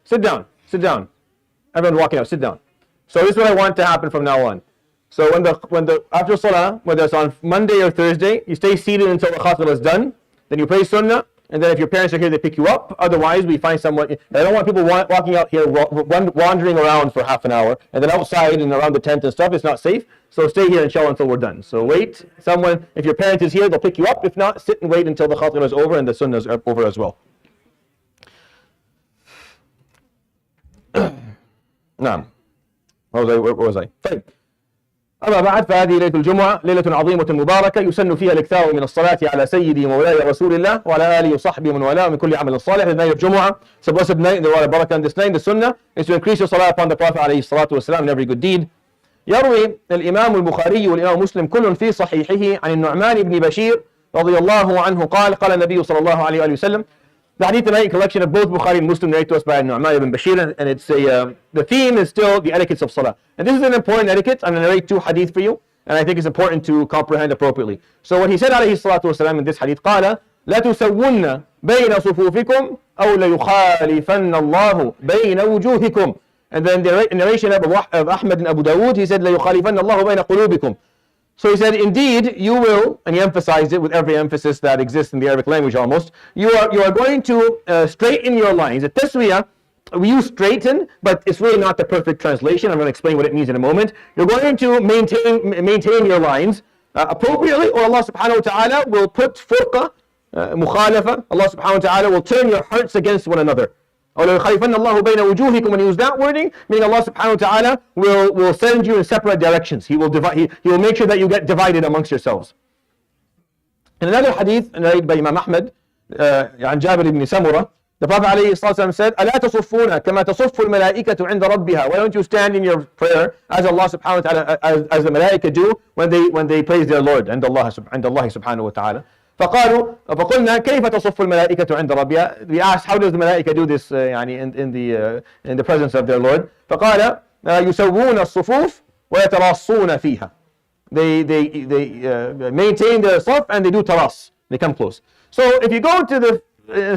Sit down. Sit down. Everyone walking out. Sit down. So this is what I want to happen from now on. So after Salah, whether it's on Monday or Thursday, you stay seated until the Khaterah is done. Then you pray Sunnah. And then if your parents are here, they pick you up. Otherwise, we find someone. I don't want people walking out here, wandering around for half an hour. And then outside and around the tent and stuff, it's not safe. So stay here, inshallah, until we're done. So wait. If your parent is here, they'll pick you up. If not, sit and wait until the Khaterah is over and the Sunnah is over as well. نعم. Where was I? طيب. أما بعد فهذه ليلة الجمعة ليلة عظيمة مباركة يسن فيها الإكثار من الصلاة على سيدي مولاي رسول الله وعلى آله وصحبه ومن والاه من كل عمل صالح. The night of Jumu'ah, it's a blessed night. The barakah on this night. The sunnah is to increase your salah upon the Prophet عليه الصلاة والسلام in every good deed. يروي الإمام البخاري والإمام مسلم كل في صحيحه عن النعمان بن بشير رضي الله عنه قال النبي صلى الله عليه وآله وسلم. The hadith tonight, collection of both Bukhari and Muslim, narrated to us by Nu'man ibn Bashir, and it's the theme is still the etiquettes of Salah. And this is an important etiquette. I'm going to narrate two hadith for you, and I think it's important to comprehend appropriately. So what he said عليه الصلاة والسلام in this hadith, قال لتسون بين صفوفكم أو ليخالفن الله بين وجوهكم. And then the narration of Ahmad and Abu Dawud, he said ليخالفن الله بين قلوبكم. So he said, indeed, you will, and he emphasized it with every emphasis that exists in the Arabic language almost, you are going to straighten your lines. The taswiyah, we use straighten, but it's really not the perfect translation. I'm going to explain what it means in a moment. You're going to maintain your lines appropriately, or Allah subhanahu wa ta'ala will put furqa, mukhalafa. Allah subhanahu wa ta'ala will turn your hearts against one another. When you use that wording, meaning Allah subhanahu wa ta'ala will send you in separate directions. He will will make sure that you get divided amongst yourselves. In another hadith narrated by Imam Ahmad, عن جابر بن سمرة, the Prophet عليه الصلاة والسلام said, ألا تصفون كما تصف الملائكة عند ربها. Why don't you stand in your prayer as Allah subhanahu wa ta'ala, as the malaika do when they praise their Lord, عند الله سبحانه وتعالى. فقلنا كيف تصف الملائكة عند ربها. We asked, how does the malaika do this in the presence of their Lord. فقال يسوون الصفوف ويتراصون فيها. They maintain their saf and they do taras. They come close. So if you go to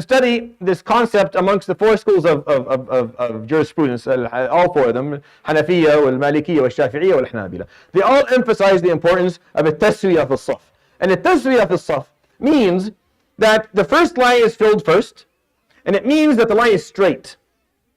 study this concept amongst the four schools of jurisprudence, all four of them, Hanafiya, Malikiyya, Shafi'iyya, Hanabila, they all emphasize the importance of a taswiyah of الصف. And a taswiyah of الصف means that the first line is filled first, and it means that the line is straight.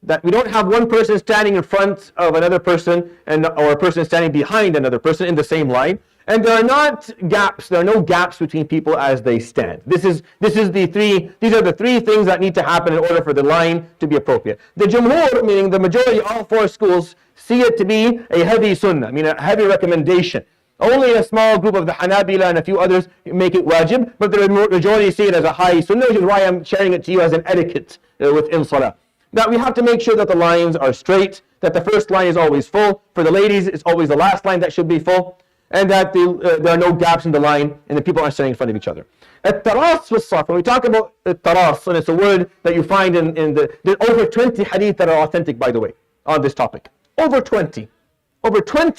That we don't have one person standing in front of another person or a person standing behind another person in the same line. And there are no gaps between people as they stand. These are the three things that need to happen in order for the line to be appropriate. The Jumhur, meaning the majority, all four schools, see it to be a heavy sunnah, meaning a heavy recommendation. Only a small group of the Hanabila and a few others make it wajib, but the majority see it as a high sunnah, which is why I'm sharing it to you as an etiquette within Salah. That we have to make sure that the lines are straight, that the first line is always full. For the ladies, it's always the last line that should be full, and that there are no gaps in the line, and the people aren't standing in front of each other. At-taras fi as-saf, when we talk about at-taras, and it's a word that you find there's over 20 hadith that are authentic, by the way, on this topic. Over 20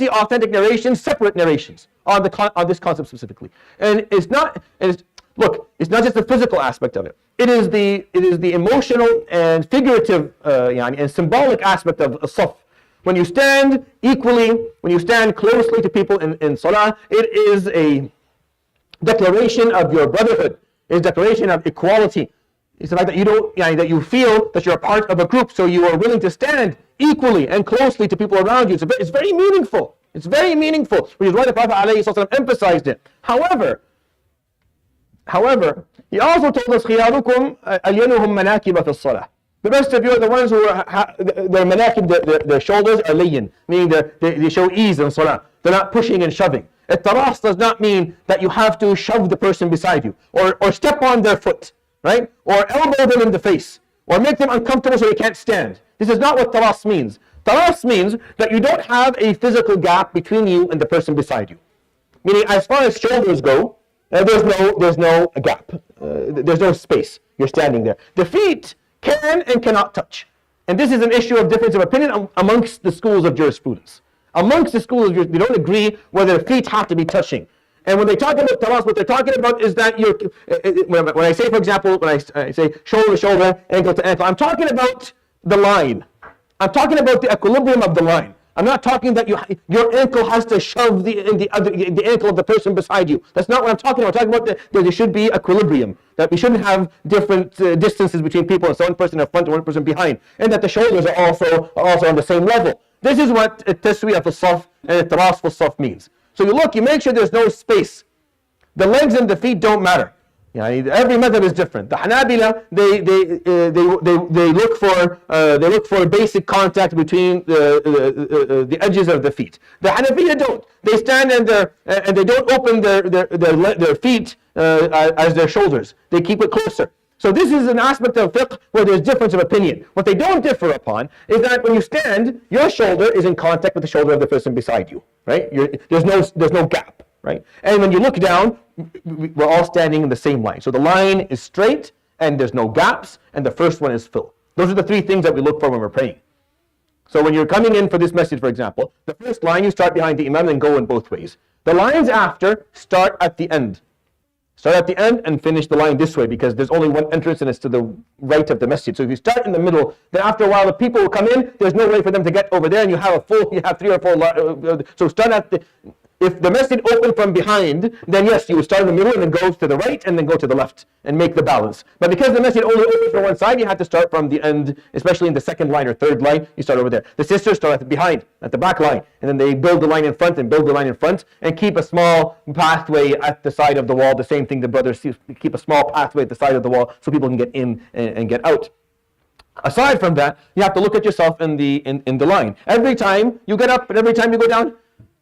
authentic narrations, separate narrations on this concept specifically. And it's not just the physical aspect of it. It is the emotional and figurative and symbolic aspect of as-saf. When you stand equally, when you stand closely to people in salah, it is a declaration of your brotherhood. It's a declaration of equality. It's the fact that that you feel that you're a part of a group, so you are willing to stand equally and closely to people around you. It's very meaningful. It's very meaningful, which is why the Prophet ﷺ emphasized it. However, he also told us, خِيَارُكُمْ أَلْيَنُهُمْ مَنَاكِبَ فِي الصَّلَاةِ. The best of you are the ones who their manakib, their shoulders are layyin, meaning they show ease in salah. They're not pushing and shoving. At-taras does not mean that you have to shove the person beside you, or step on their foot, right? Or elbow them in the face, or make them uncomfortable so they can't stand. This is not what taras means. Taras means that you don't have a physical gap between you and the person beside you. Meaning, as far as shoulders go, there's no gap. There's no space. You're standing there. The feet can and cannot touch. And this is an issue of difference of opinion amongst the schools of jurisprudence. Amongst the schools of jurisprudence, they don't agree whether the feet have to be touching. And when they talk about taras, what they're talking about is that when I say, for example, when I say shoulder to shoulder, ankle to ankle, I'm talking about the line. I'm talking about the equilibrium of the line. I'm not talking that your ankle has to shove the ankle of the person beside you. That's not what I'm talking about. I'm talking about that there should be equilibrium. That we shouldn't have different distances between people, and so one person in front and one person behind. And that the shoulders are also on the same level. This is what التسوية في الصف and التراص في الصف means. So you make sure there's no space. The legs and the feet don't matter. Every madhab is different. The Hanabila, they look for basic contact between the edges of the feet. The Hanafiya don't. They stand and they don't open their feet as their shoulders. They keep it closer. So this is an aspect of fiqh where there's difference of opinion. What they don't differ upon is that when you stand, your shoulder is in contact with the shoulder of the person beside you. Right? There's no gap. Right? And when you look down, we're all standing in the same line. So the line is straight and there's no gaps, and the first one is full. Those are the three things that we look for when we're praying. So when you're coming in for this message, for example, the first line you start behind the imam and go in both ways. The lines after start at the end. Start at the end and finish the line this way, because there's only one entrance and it's to the right of the masjid. So if you start in the middle, then after a while the people will come in, there's no way for them to get over there, and you have 3 or 4 so start at the... If the masjid opened from behind, then yes, you would start in the middle and then go to the right and then go to the left and make the balance. But because the masjid only opens from one side, you have to start from the end, especially in the second line or third line, you start over there. The sisters start at the behind, at the back line, and then they build the line in front and build the line in front and keep a small pathway at the side of the wall. The same thing the brothers keep a small pathway at the side of the wall so people can get in and get out. Aside from that, you have to look at yourself in the line. Every time you get up and every time you go down,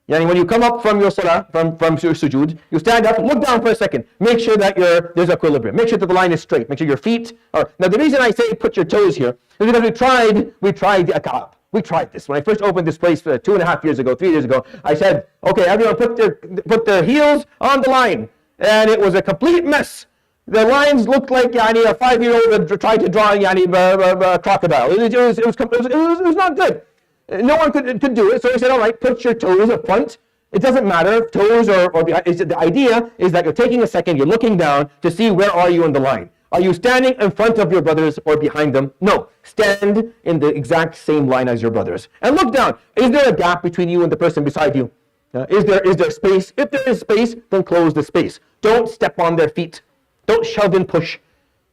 when you come up from your salah, from your sujood, you stand up, look down for a second, make sure that there's equilibrium, make sure that the line is straight, make sure your feet are... Now the reason I say put your toes here is because we tried the akab. We tried this. When I first opened this place 2.5 years ago, 3 years ago, I said, okay, everyone put their heels on the line. And it was a complete mess. The lines looked like a 5-year-old tried to draw a crocodile. It was not good. No one could do it, so he said, all right, put your toes up front. It doesn't matter if toes or behind. The idea is that you're taking a second, you're looking down to see where are you in the line. Are you standing in front of your brothers or behind them? No. Stand in the exact same line as your brothers. And look down. Is there a gap between you and the person beside you? Is there space? If there is space, then close the space. Don't step on their feet. Don't shove and push.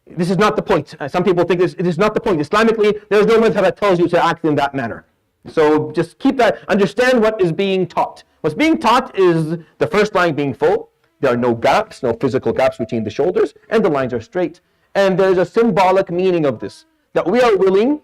This is not the point. Some people think it is not the point. Islamically, there is no madhab that tells you to act in that manner. So just keep that, understand what is being taught. What's being taught is the first line being full. There are no gaps, no physical gaps between the shoulders, and the lines are straight. And there's a symbolic meaning of this, that we are willing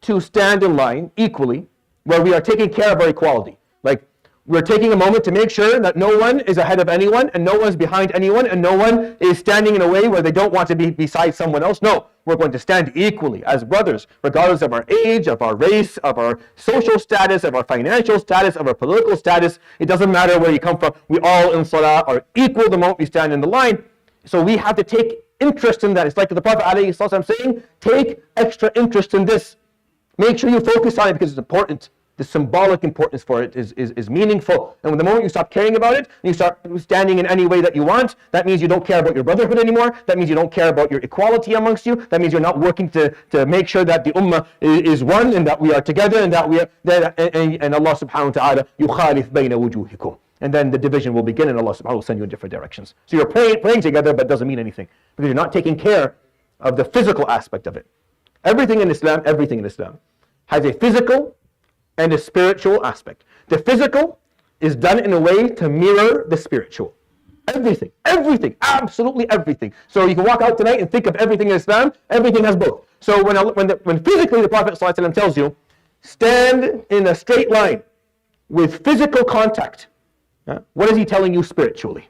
to stand in line equally, where we are taking care of our equality. Like, we're taking a moment to make sure that no one is ahead of anyone, and no one's behind anyone, and no one is standing in a way where they don't want to be beside someone else. No, we're going to stand equally as brothers, regardless of our age, of our race, of our social status, of our financial status, of our political status. It doesn't matter where you come from. We all in Salah are equal the moment we stand in the line. So we have to take interest in that. It's like the Prophet ﷺ saying, take extra interest in this. Make sure you focus on it because it's important. The symbolic importance for it is meaningful. And the moment you stop caring about it, and you start standing in any way that you want, that means you don't care about your brotherhood anymore. That means you don't care about your equality amongst you. That means you're not working to make sure that the ummah is one, and that we are together, and that we are, and Allah subhanahu wa ta'ala, يُخَالِفْ بَيْنَ وُجُوهِكُم. And then the division will begin, and Allah subhanahu wa ta'ala will send you in different directions. So you're praying together, but it doesn't mean anything, because you're not taking care of the physical aspect of it. Everything in Islam has a physical and a spiritual aspect. The physical is done in a way to mirror the spiritual. Everything, absolutely everything. So you can walk out tonight and think of everything in Islam, everything has both. So when physically the Prophet ﷺ tells you, stand in a straight line with physical contact, what is he telling you spiritually?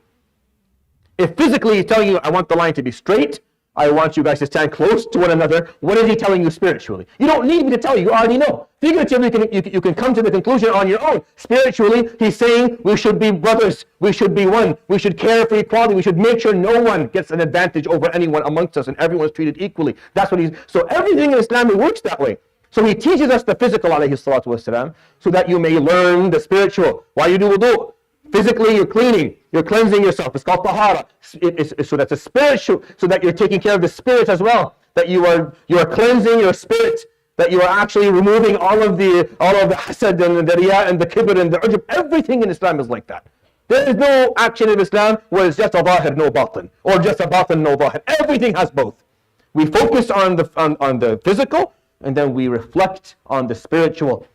If physically he's telling you, I want the line to be straight, I want you guys to stand close to one another, what is he telling you spiritually? You don't need me to tell you, you already know. Figuratively, you can come to the conclusion on your own. Spiritually, he's saying we should be brothers, we should be one, we should care for equality, we should make sure no one gets an advantage over anyone amongst us and everyone is treated equally. That's what so everything in Islam, it works that way. So he teaches us the physical, alayhi salatu wasalam, so that you may learn the spiritual. Why you do wudu? Physically, you're cleaning, you're cleansing yourself. It's called tahara. So that's a spiritual, so that you're taking care of the spirit as well. That you are cleansing your spirit. that you are actually removing all of the hasad and the riyah and the kibr and the ujub. Everything in Islam is like that. There is no action in Islam where it's just a zahir, no batin, or just a batin, no zahir. Everything has both. We focus on the physical, and then we reflect on the spiritual.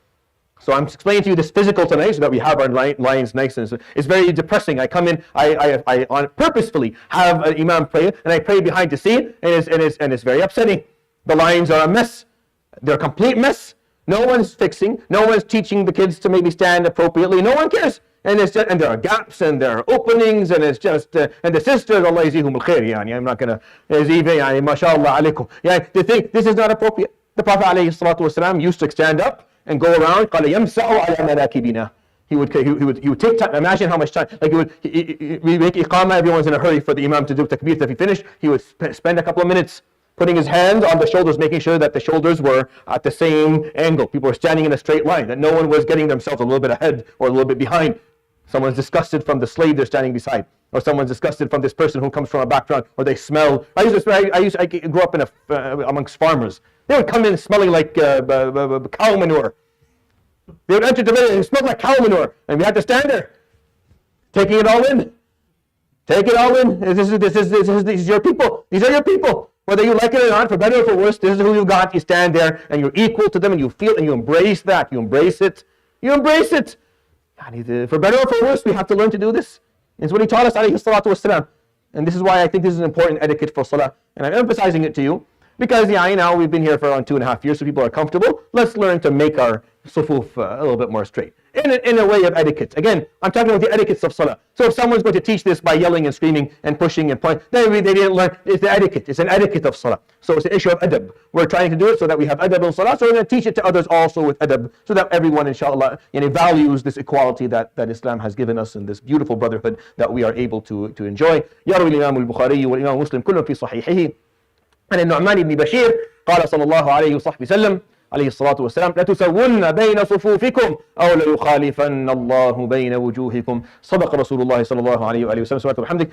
So I'm explaining to you this physical tonight so that we have our lines nice, and it's very depressing. I come in, I purposefully have an imam pray, and I pray behind the scene, and it's very upsetting. The lines are a mess. They're a complete mess. No one's fixing. No one's teaching the kids to maybe stand appropriately. No one cares. And there are gaps and there are openings, and it's just and the sisters, Allah yazihum al-khair, yani I'm not gonna yani mashallah alaykum. They think this is not appropriate. The Prophet alayhi salatu wasalam used to stand up and go around. قال يمسح على مناكبنا. He would take time. Imagine how much time. Like we make iqamah. Everyone's in a hurry for the imam to do takbir. If he finished, he would spend a couple of minutes putting his hands on the shoulders, making sure that the shoulders were at the same angle. People were standing in a straight line, that no one was getting themselves a little bit ahead or a little bit behind. Someone's disgusted from the slave they're standing beside, or someone's disgusted from this person who comes from a background, or they smell. I grew up in amongst farmers. They would come in smelling like cow manure. They would enter the village and smell like cow manure, and we had to stand there, taking it all in. Take it all in. This is your people. These are your people. Whether you like it or not, for better or for worse, this is who you got. You stand there and you're equal to them, and you feel and you embrace that. You embrace it. You embrace it. For better or for worse, we have to learn to do this. It's what he taught us, alayhi salatu wasalam. And this is why I think this is an important etiquette for salah. And I'm emphasizing it to you because, we've been here for around 2.5 years, so people are comfortable. Let's learn to make our sufuf a little bit more straight. In a way of etiquette. Again, I'm talking about the etiquettes of salah. So if someone's going to teach this by yelling and screaming and pushing and pointing, then they didn't learn. It's the etiquette. It's an etiquette of salah. So it's an issue of adab. We're trying to do it so that we have adab in salah. So we're going to teach it to others also with adab, so that everyone, inshallah, values this equality that Islam has given us, and this beautiful brotherhood that we are able to enjoy. يروي الإمام البخاري والإمام مسلم كلهم في صحيحه عن النعمان بن بشير قال صلى الله عليه وسلم عليه الصلاة والسلام لتسون بين صفوفكم أو ليخالفن الله بين وجوهكم. صدق رسول الله صلى الله عليه وآله وسلم. سبحانك وبحمدك.